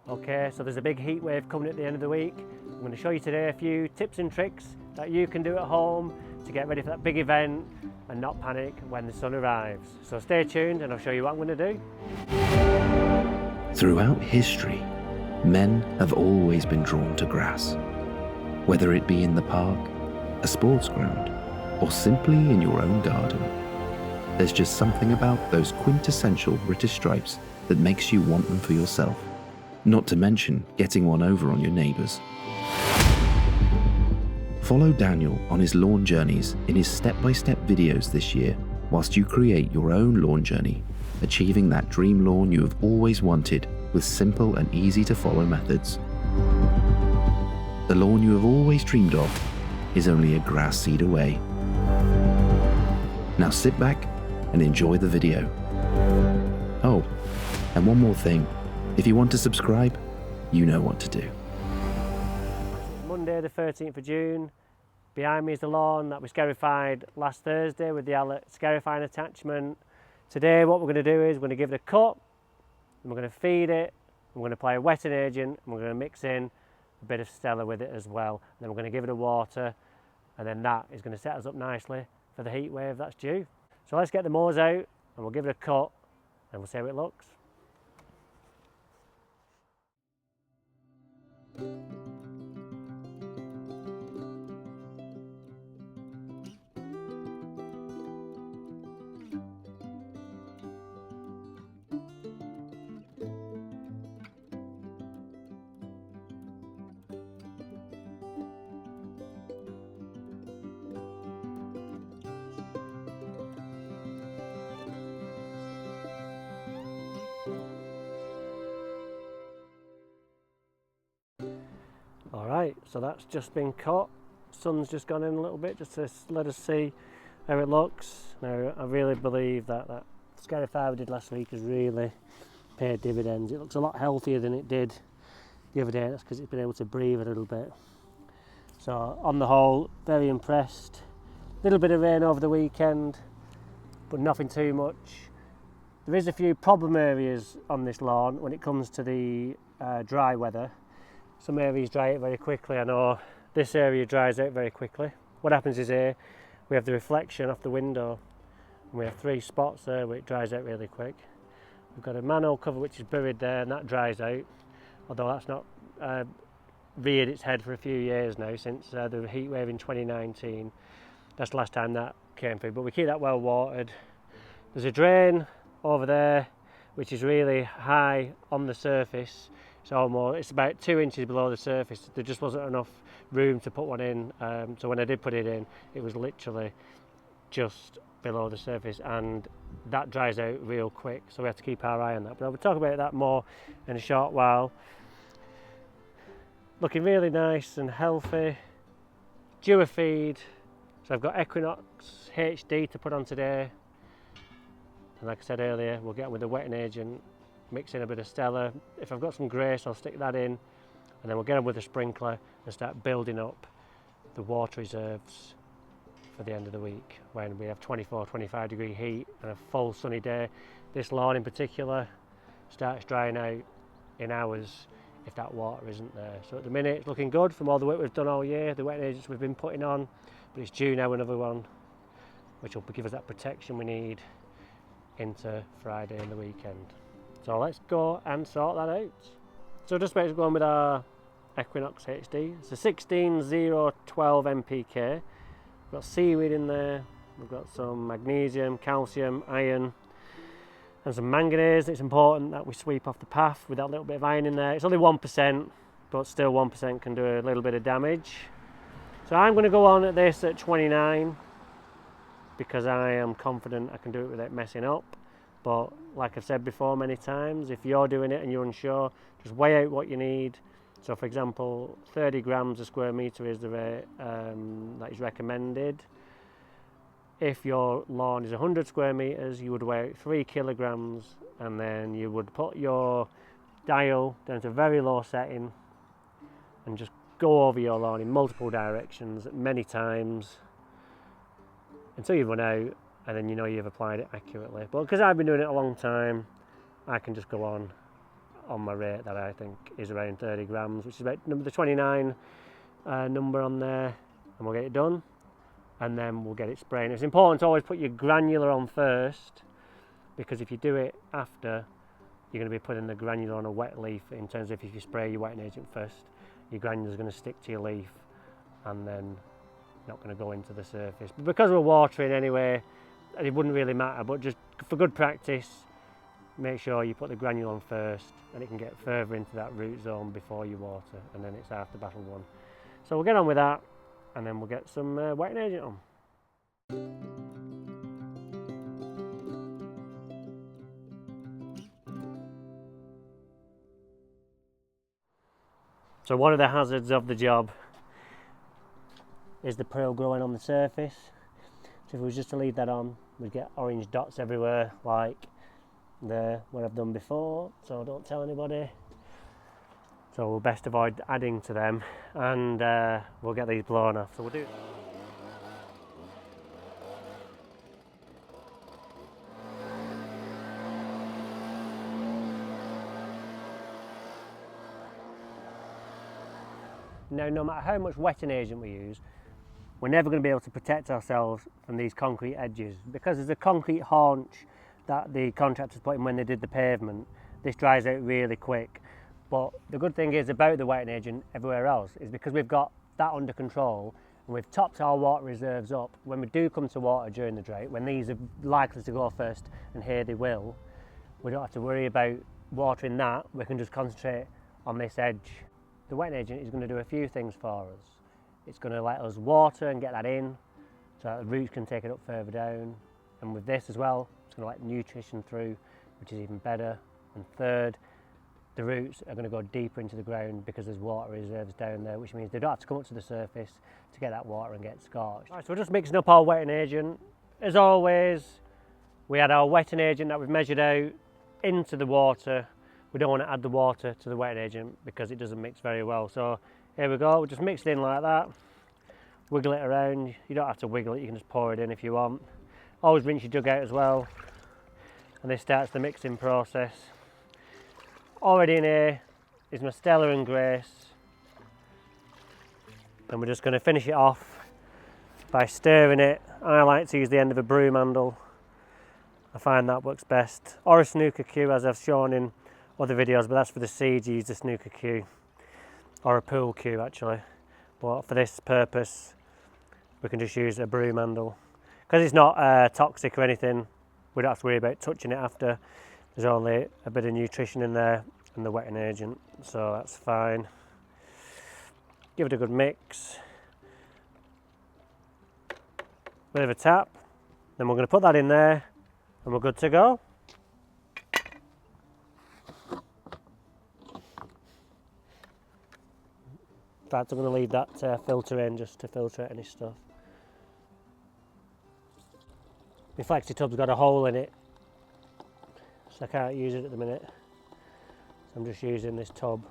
Okay, so there's a big heat wave coming at the end of the week. I'm going to show you today a few tips and tricks that you can do at home to get ready for that big event and not panic when the sun arrives. So stay tuned and I'll show you what I'm going to do. Throughout history, men have always been drawn to grass. Whether it be in the park, a sports ground, or simply in your own garden, there's just something about those quintessential British stripes that makes you want them for yourself. Not to mention getting one over on your neighbours. Follow Daniel on his lawn journeys in his step-by-step videos this year whilst you create your own lawn journey, achieving that dream lawn you have always wanted with simple and easy to follow methods. The lawn you have always dreamed of is only a grass seed away. Now sit back and enjoy the video. Oh, and one more thing. If you want to subscribe, you know what to do. Monday the 13th of June. Behind me is the lawn that we scarified last Thursday with the scarifying attachment. Today what we're going to do is we're going to give it a cut, and we're going to feed it, and we're going to apply a wetting agent, and we're going to mix in a bit of Steller with it as well. And then we're going to give it a water, and then that is going to set us up nicely for the heat wave that's due. So let's get the mows out and we'll give it a cut and we'll see how it looks. Alright, so that's just been cut. Sun's just gone in a little bit just to let us see how it looks. Now I really believe that scarify we did last week has really paid dividends. It looks a lot healthier than it did the other day. That's because it's been able to breathe a little bit. So on the whole, very impressed. A little bit of rain over the weekend, but nothing too much. There is a few problem areas on this lawn when it comes to the dry weather. Some areas dry out very quickly. I know this area dries out very quickly. What happens is here we have the reflection off the window, and we have 3 spots there where it dries out really quick. We've got a manhole cover which is buried there, and that dries out, although that's not reared its head for a few years now since the heat wave in 2019. That's the last time that came through, but we keep that well watered. There's a drain over there which is really high on the surface. It's about 2 inches below the surface. There just wasn't enough room to put one in, so when I did put it in, it was literally just below the surface, and that dries out real quick, so we have to keep our eye on that. But I will talk about that more in a short while. Looking really nice and healthy. Due a feed, so I've got Equinox HD to put on today, and like I said earlier, we'll get on with the wetting agent, mix in a bit of Steller. If I've got some grace, I'll stick that in, and then we'll get on with the sprinkler and start building up the water reserves for the end of the week when we have 24-25 degree heat and a full sunny day. This lawn in particular starts drying out in hours if that water isn't there. So at the minute it's looking good from all the work we've done all year, the wetting agents we've been putting on, but it's due now another one which will give us that protection we need into Friday and the weekend. So let's go and sort that out. So just about to go on with our Equinox HD. It's a 16012 MPK. We've got seaweed in there, we've got some magnesium, calcium, iron, and some manganese. It's important that we sweep off the path with that little bit of iron in there. It's only 1%, but still 1% can do a little bit of damage. So I'm going to go on at this at 29 because I am confident I can do it without messing up. But like I've said before many times, if you're doing it and you're unsure, just weigh out what you need. So for example, 30 grams a square metre is the rate that is recommended. If your lawn is 100 square metres, you would weigh out 3 kilograms, and then you would put your dial down to very low setting and just go over your lawn in multiple directions many times until you run out, and then you know you've applied it accurately. But because I've been doing it a long time, I can just go on on my rate that I think is around 30 grams, which is about the 29 number on there, and we'll get it done, and then we'll get it spraying. It's important to always put your granular on first, because if you do it after, you're going to be putting the granular on a wet leaf. In terms of if you spray your wetting agent first, your granular is going to stick to your leaf and then not going to go into the surface. But because we're watering anyway, it wouldn't really matter, but just for good practice, make sure you put the granule on first, and it can get further into that root zone before you water, and then it's half the battle won. So we'll get on with that, and then we'll get some wetting agent on. So one of the hazards of the job is the prill growing on the surface. So if we was just to leave that on, we'd get orange dots everywhere, like there, what I've done before, so don't tell anybody. So we'll best avoid adding to them, and we'll get these blown off. So we'll do that. Now, no matter how much wetting agent we use, we're never going to be able to protect ourselves from these concrete edges, because there's a concrete haunch that the contractors put in when they did the pavement. This dries out really quick. But the good thing is about the wetting agent everywhere else is because we've got that under control, and we've topped our water reserves up. When we do come to water during the drought, when these are likely to go first, and here they will, we don't have to worry about watering that. We can just concentrate on this edge. The wetting agent is going to do a few things for us. It's going to let us water and get that in, so that the roots can take it up further down. And with this as well, it's going to let nutrition through, which is even better. And third, the roots are going to go deeper into the ground because there's water reserves down there, which means they don't have to come up to the surface to get that water and get scorched. Right, so we're just mixing up our wetting agent. As always, we add our wetting agent that we've measured out into the water. We don't want to add the water to the wetting agent because it doesn't mix very well. So here we go, we just mix it in like that. Wiggle it around. You don't have to wiggle it, you can just pour it in if you want. Always rinse your jug out as well. And this starts the mixing process. Already in here is my Steller and Grace. And we're just going to finish it off by stirring it. I like to use the end of a broom handle. I find that works best. Or a snooker cue, as I've shown in other videos, but that's for the seeds, you use the snooker cue. Or a pool cue actually. But for this purpose, we can just use a broom handle. Because it's not toxic or anything, we don't have to worry about touching it after. There's only a bit of nutrition in there and the wetting agent, so that's fine. Give it a good mix. Bit of a tap. Then we're going to put that in there and we're good to go. In fact, I'm going to leave that filter in just to filter any stuff. My flexi tub's got a hole in it, so I can't use it at the minute. So I'm just using this tub.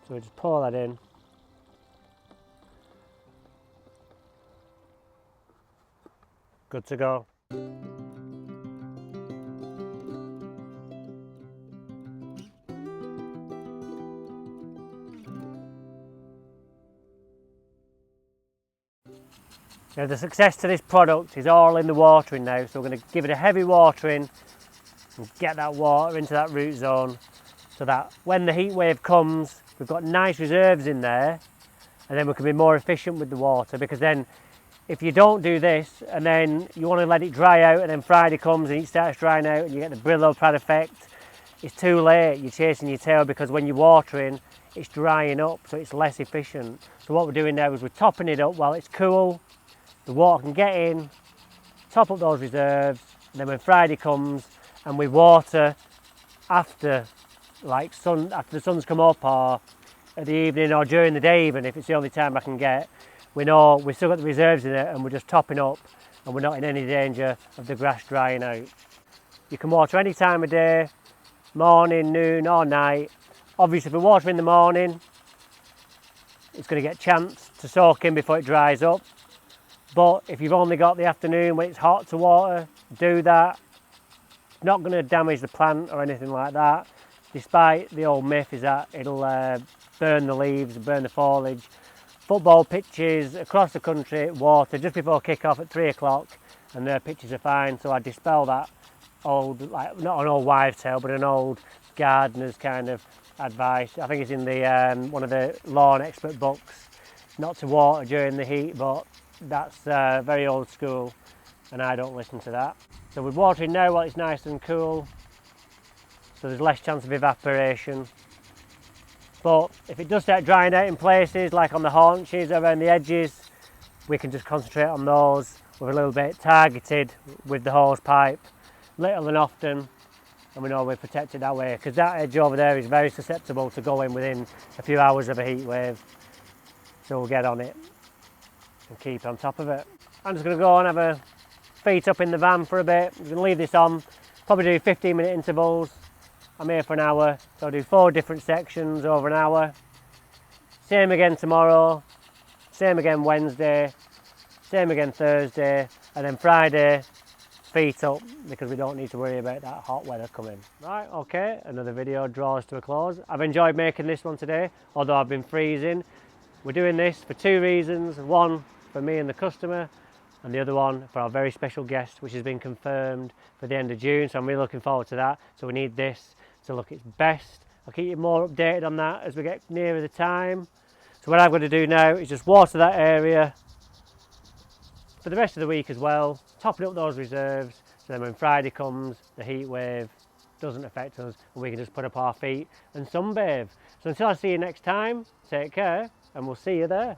So we just pour that in. Good to go. Now the success to this product is all in the watering now, so we're going to give it a heavy watering and get that water into that root zone so that when the heat wave comes, we've got nice reserves in there, and then we can be more efficient with the water. Because then if you don't do this and then you want to let it dry out and then Friday comes and it starts drying out and you get the Brillo pad effect, it's too late, you're chasing your tail, because when you're watering it's drying up, so it's less efficient. So what we're doing now is we're topping it up while it's cool. The water can get in, top up those reserves, and then when Friday comes and we water after after the sun's come up, or at the evening, or during the day even, if it's the only time I can get, we know we've still got the reserves in it and we're just topping up and we're not in any danger of the grass drying out. You can water any time of day, morning, noon or night. Obviously if we water in the morning, it's going to get a chance to soak in before it dries up. But if you've only got the afternoon when it's hot to water, do that. not going to damage the plant or anything like that, despite the old myth is that it'll burn the leaves, burn the foliage. Football pitches across the country, water just before kick-off at 3 o'clock, and their pitches are fine, so I dispel that old, like, not an old wives' tale, but an old gardener's kind of advice. I think it's in the one of the lawn expert books, not to water during the heat, but that's very old school, and I don't listen to that. So with watering now while it's nice and cool, so there's less chance of evaporation. But if it does start drying out in places, like on the haunches, around the edges, we can just concentrate on those with a little bit targeted with the hose pipe, little and often, and we know we're protected that way, because that edge over there is very susceptible to going within a few hours of a heat wave. So we'll get on it and keep on top of it. I'm just going to go and have a feet up in the van for a bit. I'm going to leave this on, probably do 15-minute intervals. I'm here for an hour, so I'll do 4 different sections over an hour. Same again tomorrow, same again Wednesday, same again Thursday, and then Friday, feet up, because we don't need to worry about that hot weather coming. Right, okay, another video draws to a close. I've enjoyed making this one today, although I've been freezing. We're doing this for 2 reasons. One, for me and the customer, and the other one for our very special guest, which has been confirmed for the end of June, so I'm really looking forward to that. So we need this to look its best. I'll keep you more updated on that as we get nearer the time. So what I've got to do now is just water that area for the rest of the week as well, topping up those reserves, so then when Friday comes, the heat wave doesn't affect us and we can just put up our feet and sunbathe. So until I see you next time, take care and we'll see you there.